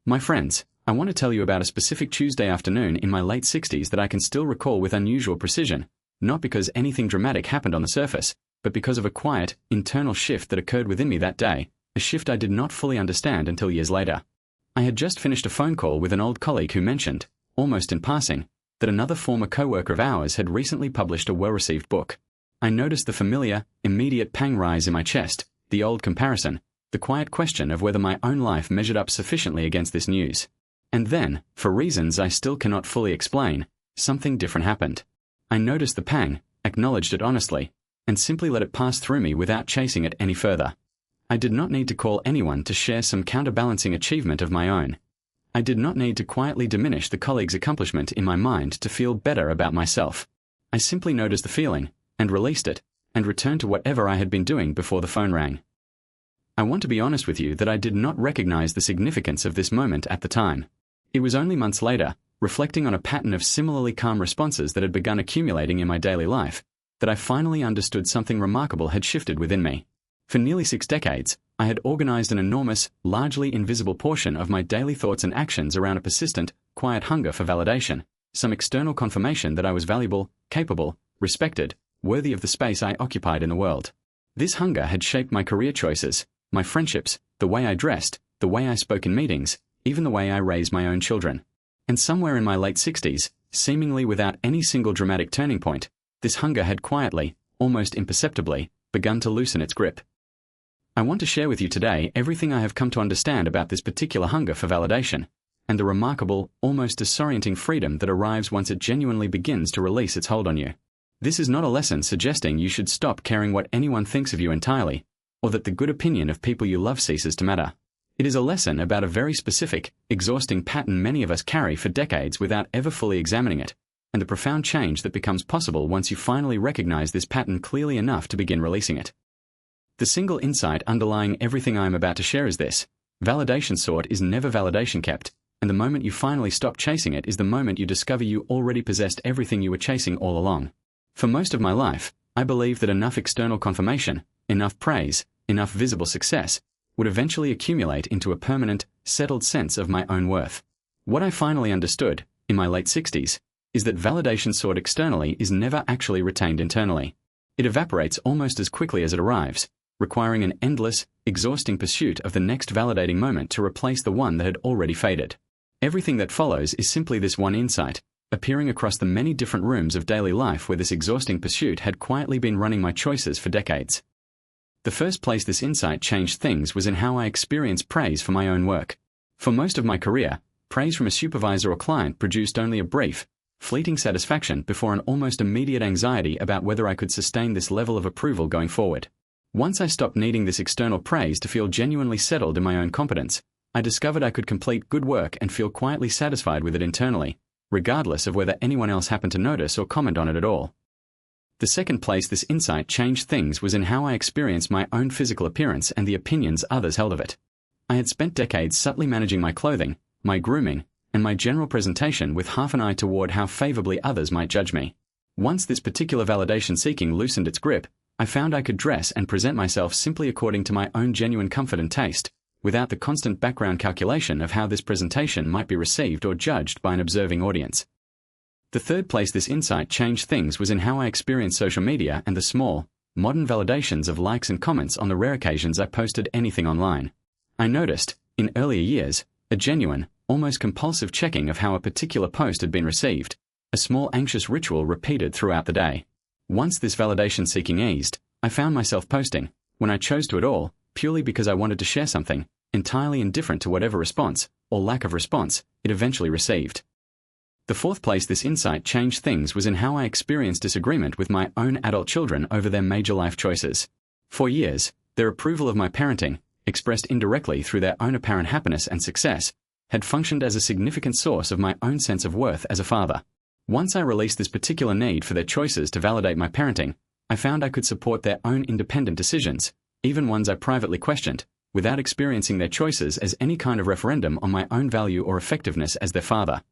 My friends, I want to tell you about a specific Tuesday afternoon in my late 60s that I can still recall with unusual precision, not because anything dramatic happened on the surface, but because of a quiet, internal shift that occurred within me that day, a shift I did not fully understand until years later. I had just finished a phone call with an old colleague who mentioned, almost in passing, that another former co-worker of ours had recently published a well-received book. I noticed the familiar, immediate pang rise in my chest, the old comparison, the quiet question of whether my own life measured up sufficiently against this news. And then, for reasons I still cannot fully explain, something different happened. I noticed the pang, acknowledged it honestly, and simply let it pass through me without chasing it any further. I did not need to call anyone to share some counterbalancing achievement of my own. I did not need to quietly diminish the colleague's accomplishment in my mind to feel better about myself. I simply noticed the feeling, and released it, and returned to whatever I had been doing before the phone rang. I want to be honest with you that I did not recognize the significance of this moment at the time. It was only months later, reflecting on a pattern of similarly calm responses that had begun accumulating in my daily life, that I finally understood something remarkable had shifted within me. For nearly 6 decades, I had organized an enormous, largely invisible portion of my daily thoughts and actions around a persistent, quiet hunger for validation, some external confirmation that I was valuable, capable, respected, worthy of the space I occupied in the world. This hunger had shaped my career choices, my friendships, the way I dressed, the way I spoke in meetings, even the way I raised my own children. And somewhere in my late 60s, seemingly without any single dramatic turning point, this hunger had quietly, almost imperceptibly, begun to loosen its grip. I want to share with you today everything I have come to understand about this particular hunger for validation, and the remarkable, almost disorienting freedom that arrives once it genuinely begins to release its hold on you. This is not a lesson suggesting you should stop caring what anyone thinks of you entirely, or that the good opinion of people you love ceases to matter. It is a lesson about a very specific, exhausting pattern many of us carry for decades without ever fully examining it, and the profound change that becomes possible once you finally recognize this pattern clearly enough to begin releasing it. The single insight underlying everything I am about to share is this: validation sought is never validation kept, and the moment you finally stop chasing it is the moment you discover you already possessed everything you were chasing all along. For most of my life, I believed that enough external confirmation, enough praise, enough visible success, would eventually accumulate into a permanent, settled sense of my own worth. What I finally understood, in my late 60s, is that validation sought externally is never actually retained internally. It evaporates almost as quickly as it arrives, requiring an endless, exhausting pursuit of the next validating moment to replace the one that had already faded. Everything that follows is simply this one insight, appearing across the many different rooms of daily life where this exhausting pursuit had quietly been running my choices for decades. The first place this insight changed things was in how I experienced praise for my own work. For most of my career, praise from a supervisor or client produced only a brief, fleeting satisfaction before an almost immediate anxiety about whether I could sustain this level of approval going forward. Once I stopped needing this external praise to feel genuinely settled in my own competence, I discovered I could complete good work and feel quietly satisfied with it internally, regardless of whether anyone else happened to notice or comment on it at all. The second place this insight changed things was in how I experienced my own physical appearance and the opinions others held of it. I had spent decades subtly managing my clothing, my grooming, and my general presentation with half an eye toward how favorably others might judge me. Once this particular validation-seeking loosened its grip, I found I could dress and present myself simply according to my own genuine comfort and taste, without the constant background calculation of how this presentation might be received or judged by an observing audience. The third place this insight changed things was in how I experienced social media and the small, modern validations of likes and comments on the rare occasions I posted anything online. I noticed, in earlier years, a genuine, almost compulsive checking of how a particular post had been received, a small anxious ritual repeated throughout the day. Once this validation-seeking eased, I found myself posting, when I chose to at all, purely because I wanted to share something, entirely indifferent to whatever response, or lack of response, it eventually received. The fourth place this insight changed things was in how I experienced disagreement with my own adult children over their major life choices. For years, their approval of my parenting, expressed indirectly through their own apparent happiness and success, had functioned as a significant source of my own sense of worth as a father. Once I released this particular need for their choices to validate my parenting, I found I could support their own independent decisions, even ones I privately questioned, without experiencing their choices as any kind of referendum on my own value or effectiveness as their father.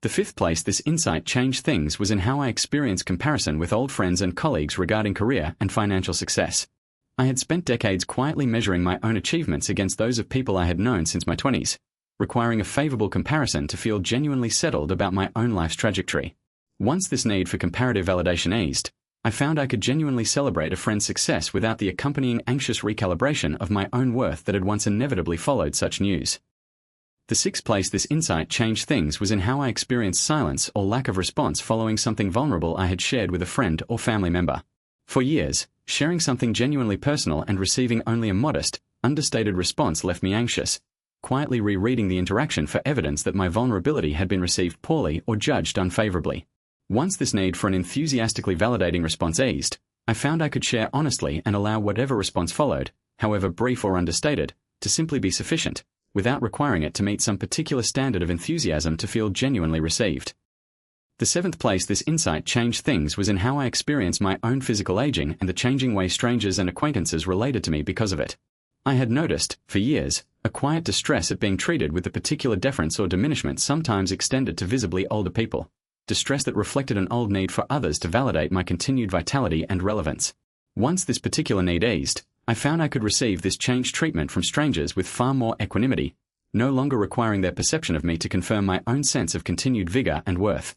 The fifth place this insight changed things was in how I experienced comparison with old friends and colleagues regarding career and financial success. I had spent decades quietly measuring my own achievements against those of people I had known since my 20s, requiring a favorable comparison to feel genuinely settled about my own life's trajectory. Once this need for comparative validation eased, I found I could genuinely celebrate a friend's success without the accompanying anxious recalibration of my own worth that had once inevitably followed such news. The sixth place this insight changed things was in how I experienced silence or lack of response following something vulnerable I had shared with a friend or family member. For years, sharing something genuinely personal and receiving only a modest, understated response left me anxious, quietly rereading the interaction for evidence that my vulnerability had been received poorly or judged unfavorably. Once this need for an enthusiastically validating response eased, I found I could share honestly and allow whatever response followed, however brief or understated, to simply be sufficient, without requiring it to meet some particular standard of enthusiasm to feel genuinely received. The seventh place this insight changed things was in how I experienced my own physical aging and the changing way strangers and acquaintances related to me because of it. I had noticed, for years, a quiet distress at being treated with a particular deference or diminishment sometimes extended to visibly older people, distress that reflected an old need for others to validate my continued vitality and relevance. Once this particular need eased, I found I could receive this changed treatment from strangers with far more equanimity, no longer requiring their perception of me to confirm my own sense of continued vigor and worth.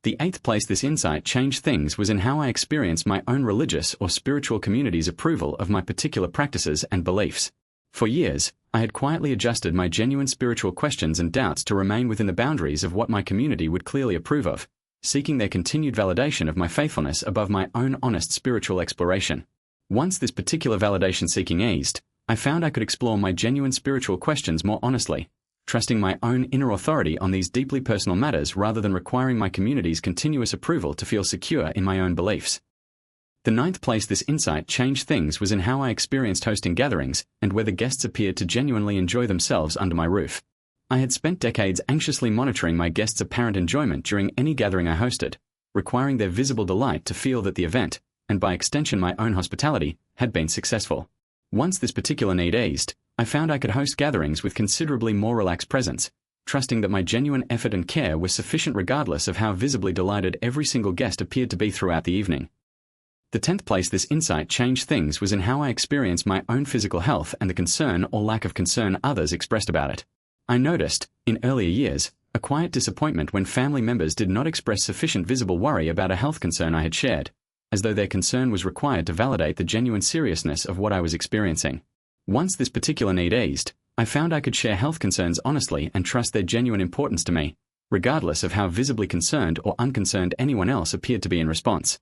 The eighth place this insight changed things was in how I experienced my own religious or spiritual community's approval of my particular practices and beliefs. For years, I had quietly adjusted my genuine spiritual questions and doubts to remain within the boundaries of what my community would clearly approve of, seeking their continued validation of my faithfulness above my own honest spiritual exploration. Once this particular validation seeking eased, I found I could explore my genuine spiritual questions more honestly, trusting my own inner authority on these deeply personal matters rather than requiring my community's continuous approval to feel secure in my own beliefs. The ninth place this insight changed things was in how I experienced hosting gatherings and whether guests appeared to genuinely enjoy themselves under my roof. I had spent decades anxiously monitoring my guests' apparent enjoyment during any gathering I hosted, requiring their visible delight to feel that the event, and by extension my own hospitality, had been successful. Once this particular need eased, I found I could host gatherings with considerably more relaxed presence, trusting that my genuine effort and care were sufficient regardless of how visibly delighted every single guest appeared to be throughout the evening. The 10th place this insight changed things was in how I experienced my own physical health and the concern or lack of concern others expressed about it. I noticed, in earlier years, a quiet disappointment when family members did not express sufficient visible worry about a health concern I had shared, as though their concern was required to validate the genuine seriousness of what I was experiencing. Once this particular need eased, I found I could share health concerns honestly and trust their genuine importance to me, regardless of how visibly concerned or unconcerned anyone else appeared to be in response.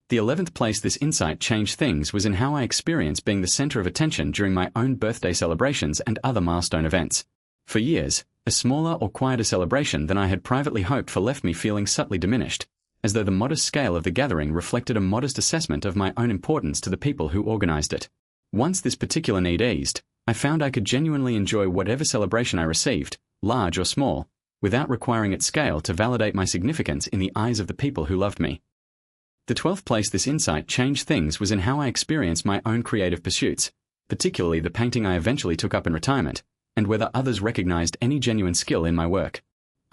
The 11th place this insight changed things was in how I experienced being the center of attention during my own birthday celebrations and other milestone events. For years, a smaller or quieter celebration than I had privately hoped for left me feeling subtly diminished, as though the modest scale of the gathering reflected a modest assessment of my own importance to the people who organized it. Once this particular need eased, I found I could genuinely enjoy whatever celebration I received, large or small, without requiring its scale to validate my significance in the eyes of the people who loved me. The 12th place this insight changed things was in how I experienced my own creative pursuits, particularly the painting I eventually took up in retirement, and whether others recognized any genuine skill in my work.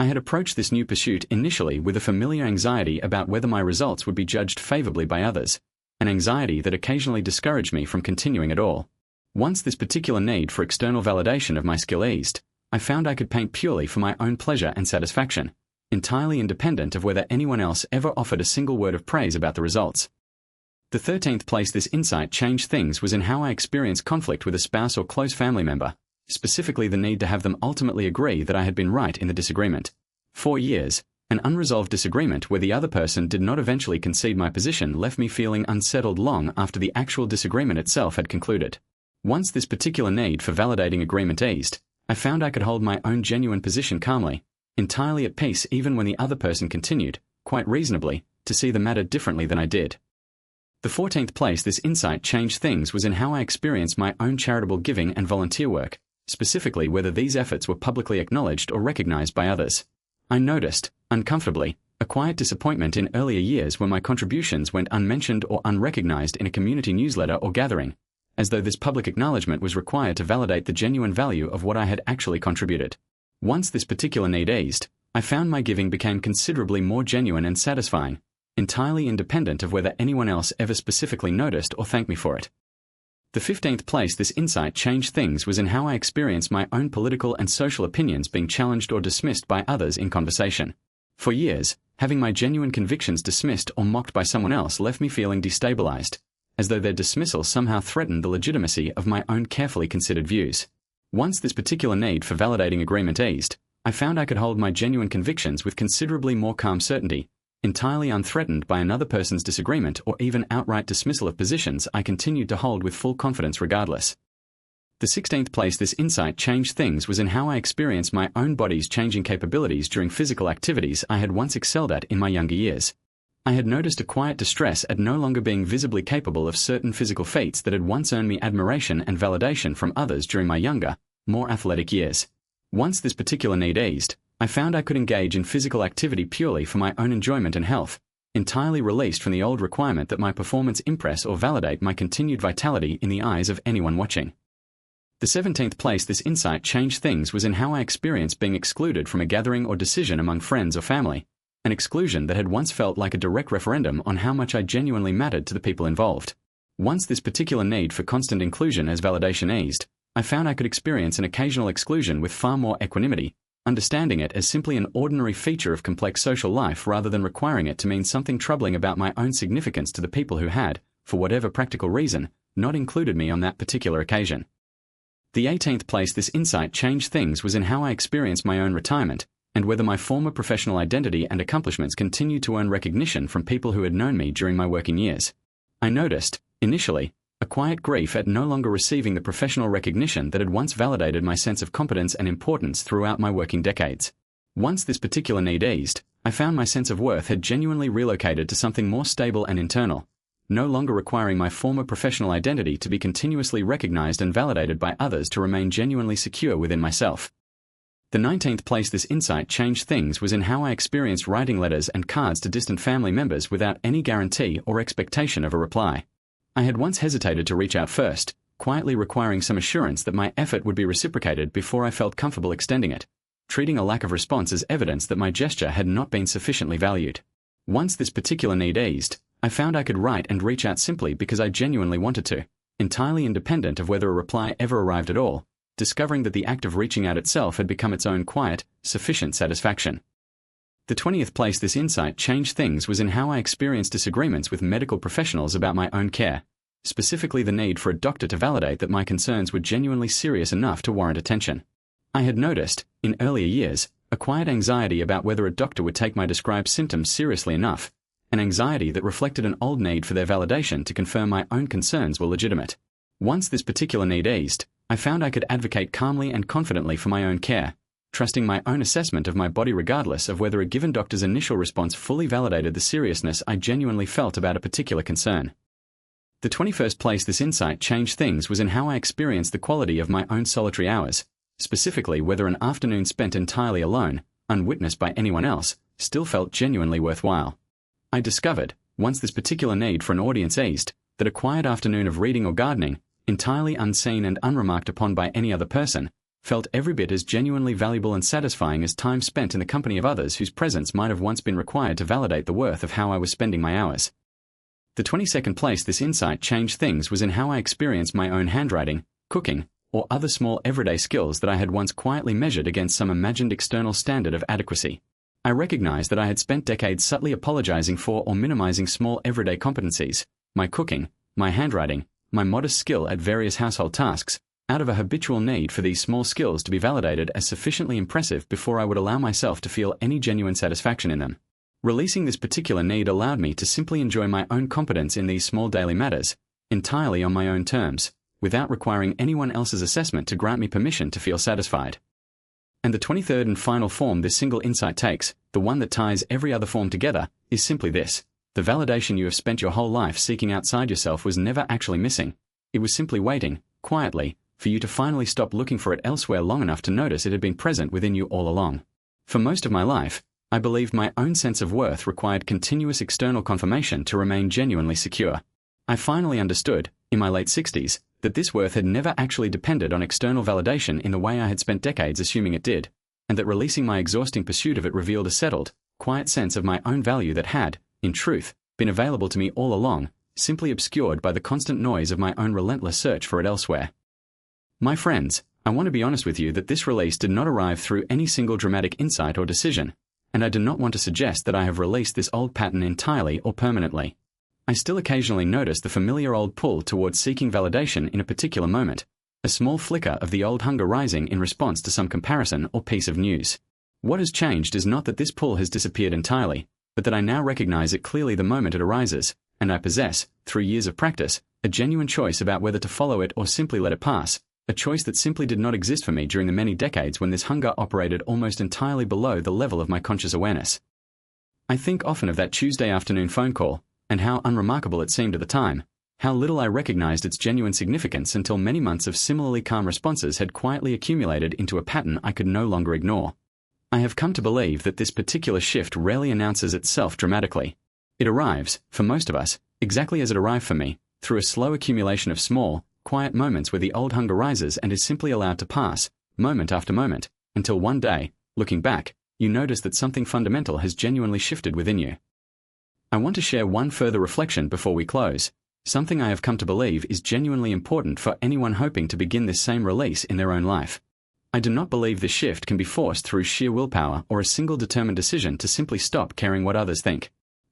I had approached this new pursuit initially with a familiar anxiety about whether my results would be judged favorably by others, an anxiety that occasionally discouraged me from continuing at all. Once this particular need for external validation of my skill eased, I found I could paint purely for my own pleasure and satisfaction, entirely independent of whether anyone else ever offered a single word of praise about the results. The 13th place this insight changed things was in how I experienced conflict with a spouse or close family member, specifically the need to have them ultimately agree that I had been right in the disagreement. For years, an unresolved disagreement where the other person did not eventually concede my position left me feeling unsettled long after the actual disagreement itself had concluded. Once this particular need for validating agreement eased, I found I could hold my own genuine position calmly, entirely at peace even when the other person continued, quite reasonably, to see the matter differently than I did. The 14th place this insight changed things was in how I experienced my own charitable giving and volunteer work, specifically whether these efforts were publicly acknowledged or recognized by others. I noticed, uncomfortably, a quiet disappointment in earlier years when my contributions went unmentioned or unrecognized in a community newsletter or gathering, as though this public acknowledgement was required to validate the genuine value of what I had actually contributed. Once this particular need eased, I found my giving became considerably more genuine and satisfying, entirely independent of whether anyone else ever specifically noticed or thanked me for it. The 15th place this insight changed things was in how I experienced my own political and social opinions being challenged or dismissed by others in conversation. For years, having my genuine convictions dismissed or mocked by someone else left me feeling destabilized, as though their dismissal somehow threatened the legitimacy of my own carefully considered views. Once this particular need for validating agreement eased, I found I could hold my genuine convictions with considerably more calm certainty, entirely unthreatened by another person's disagreement or even outright dismissal of positions I continued to hold with full confidence regardless. The 16th place this insight changed things was in how I experienced my own body's changing capabilities during physical activities I had once excelled at in my younger years. I had noticed a quiet distress at no longer being visibly capable of certain physical feats that had once earned me admiration and validation from others during my younger, more athletic years. Once this particular need eased, I found I could engage in physical activity purely for my own enjoyment and health, entirely released from the old requirement that my performance impress or validate my continued vitality in the eyes of anyone watching. The 17th place this insight changed things was in how I experienced being excluded from a gathering or decision among friends or family, an exclusion that had once felt like a direct referendum on how much I genuinely mattered to the people involved. Once this particular need for constant inclusion as validation eased, I found I could experience an occasional exclusion with far more equanimity, understanding it as simply an ordinary feature of complex social life rather than requiring it to mean something troubling about my own significance to the people who had, for whatever practical reason, not included me on that particular occasion. The 18th place this insight changed things was in how I experienced my own retirement, and whether my former professional identity and accomplishments continued to earn recognition from people who had known me during my working years. I noticed, initially, a quiet grief at no longer receiving the professional recognition that had once validated my sense of competence and importance throughout my working decades. Once this particular need eased, I found my sense of worth had genuinely relocated to something more stable and internal, no longer requiring my former professional identity to be continuously recognized and validated by others to remain genuinely secure within myself. The 19th place this insight changed things was in how I experienced writing letters and cards to distant family members without any guarantee or expectation of a reply. I had once hesitated to reach out first, quietly requiring some assurance that my effort would be reciprocated before I felt comfortable extending it, treating a lack of response as evidence that my gesture had not been sufficiently valued. Once this particular need eased, I found I could write and reach out simply because I genuinely wanted to, entirely independent of whether a reply ever arrived at all, discovering that the act of reaching out itself had become its own quiet, sufficient satisfaction. The 20th place this insight changed things was in how I experienced disagreements with medical professionals about my own care, specifically the need for a doctor to validate that my concerns were genuinely serious enough to warrant attention. I had noticed, in earlier years, a quiet anxiety about whether a doctor would take my described symptoms seriously enough, an anxiety that reflected an old need for their validation to confirm my own concerns were legitimate. Once this particular need eased, I found I could advocate calmly and confidently for my own care, trusting my own assessment of my body regardless of whether a given doctor's initial response fully validated the seriousness I genuinely felt about a particular concern. The 21st place this insight changed things was in how I experienced the quality of my own solitary hours, specifically whether an afternoon spent entirely alone, unwitnessed by anyone else, still felt genuinely worthwhile. I discovered, once this particular need for an audience eased, that a quiet afternoon of reading or gardening, entirely unseen and unremarked upon by any other person, felt every bit as genuinely valuable and satisfying as time spent in the company of others whose presence might have once been required to validate the worth of how I was spending my hours. The 22nd place this insight changed things was in how I experienced my own handwriting, cooking, or other small everyday skills that I had once quietly measured against some imagined external standard of adequacy. I recognized that I had spent decades subtly apologizing for or minimizing small everyday competencies, my cooking, my handwriting, my modest skill at various household tasks, out of a habitual need for these small skills to be validated as sufficiently impressive before I would allow myself to feel any genuine satisfaction in them. Releasing this particular need allowed me to simply enjoy my own competence in these small daily matters, entirely on my own terms, without requiring anyone else's assessment to grant me permission to feel satisfied. And the 23rd and final form this single insight takes, the one that ties every other form together, is simply this: the validation you have spent your whole life seeking outside yourself was never actually missing. It was simply waiting, quietly, for you to finally stop looking for it elsewhere long enough to notice it had been present within you all along. For most of my life, I believed my own sense of worth required continuous external confirmation to remain genuinely secure. I finally understood, in my late 60s, that this worth had never actually depended on external validation in the way I had spent decades assuming it did, and that releasing my exhausting pursuit of it revealed a settled, quiet sense of my own value that had, in truth, been available to me all along, simply obscured by the constant noise of my own relentless search for it elsewhere. My friends, I want to be honest with you that this release did not arrive through any single dramatic insight or decision, and I do not want to suggest that I have released this old pattern entirely or permanently. I still occasionally notice the familiar old pull towards seeking validation in a particular moment, a small flicker of the old hunger rising in response to some comparison or piece of news. What has changed is not that this pull has disappeared entirely, but that I now recognize it clearly the moment it arises, and I possess, through years of practice, a genuine choice about whether to follow it or simply let it pass, a choice that simply did not exist for me during the many decades when this hunger operated almost entirely below the level of my conscious awareness. I think often of that Tuesday afternoon phone call, and how unremarkable it seemed at the time, how little I recognized its genuine significance until many months of similarly calm responses had quietly accumulated into a pattern I could no longer ignore. I have come to believe that this particular shift rarely announces itself dramatically. It arrives, for most of us, exactly as it arrived for me, through a slow accumulation of small, quiet moments where the old hunger rises and is simply allowed to pass, moment after moment, until one day, looking back, you notice that something fundamental has genuinely shifted within you. I want to share one further reflection before we close, something I have come to believe is genuinely important for anyone hoping to begin this same release in their own life. I do not believe this shift can be forced through sheer willpower or a single determined decision to simply stop caring what others think.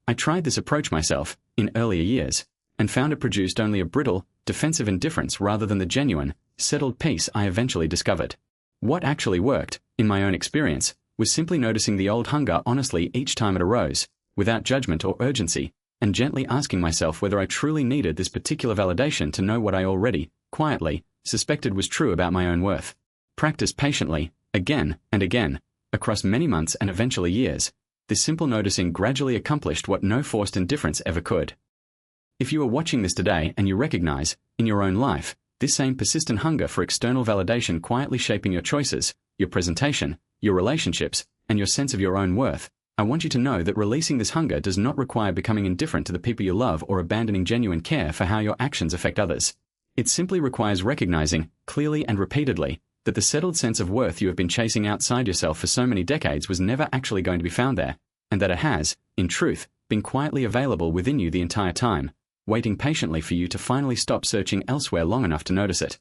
I tried this approach myself, in earlier years, and found it produced only a brittle, defensive indifference rather than the genuine, settled peace I eventually discovered. What actually worked, in my own experience, was simply noticing the old hunger honestly each time it arose, without judgment or urgency, and gently asking myself whether I truly needed this particular validation to know what I already, quietly, suspected was true about my own worth. Practiced patiently, again and again, across many months and eventually years, this simple noticing gradually accomplished what no forced indifference ever could. If you are watching this today and you recognize, in your own life, this same persistent hunger for external validation quietly shaping your choices, your presentation, your relationships, and your sense of your own worth, I want you to know that releasing this hunger does not require becoming indifferent to the people you love or abandoning genuine care for how your actions affect others. It simply requires recognizing, clearly and repeatedly, that the settled sense of worth you have been chasing outside yourself for so many decades was never actually going to be found there, and that it has, in truth, been quietly available within you the entire time, waiting patiently for you to finally stop searching elsewhere long enough to notice it.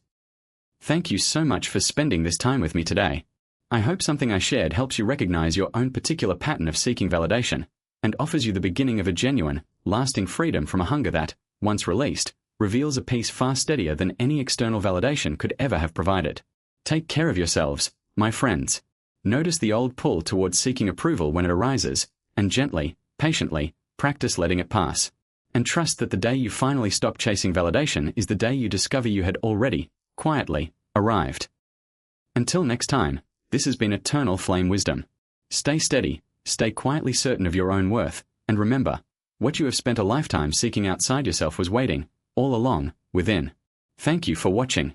Thank you so much for spending this time with me today. I hope something I shared helps you recognize your own particular pattern of seeking validation, and offers you the beginning of a genuine, lasting freedom from a hunger that, once released, reveals a peace far steadier than any external validation could ever have provided. Take care of yourselves, my friends. Notice the old pull towards seeking approval when it arises, and gently, patiently, practice letting it pass. And trust that the day you finally stop chasing validation is the day you discover you had already, quietly, arrived. Until next time, this has been Eternal Flame Wisdom. Stay steady, stay quietly certain of your own worth, and remember, what you have spent a lifetime seeking outside yourself was waiting, all along, within. Thank you for watching.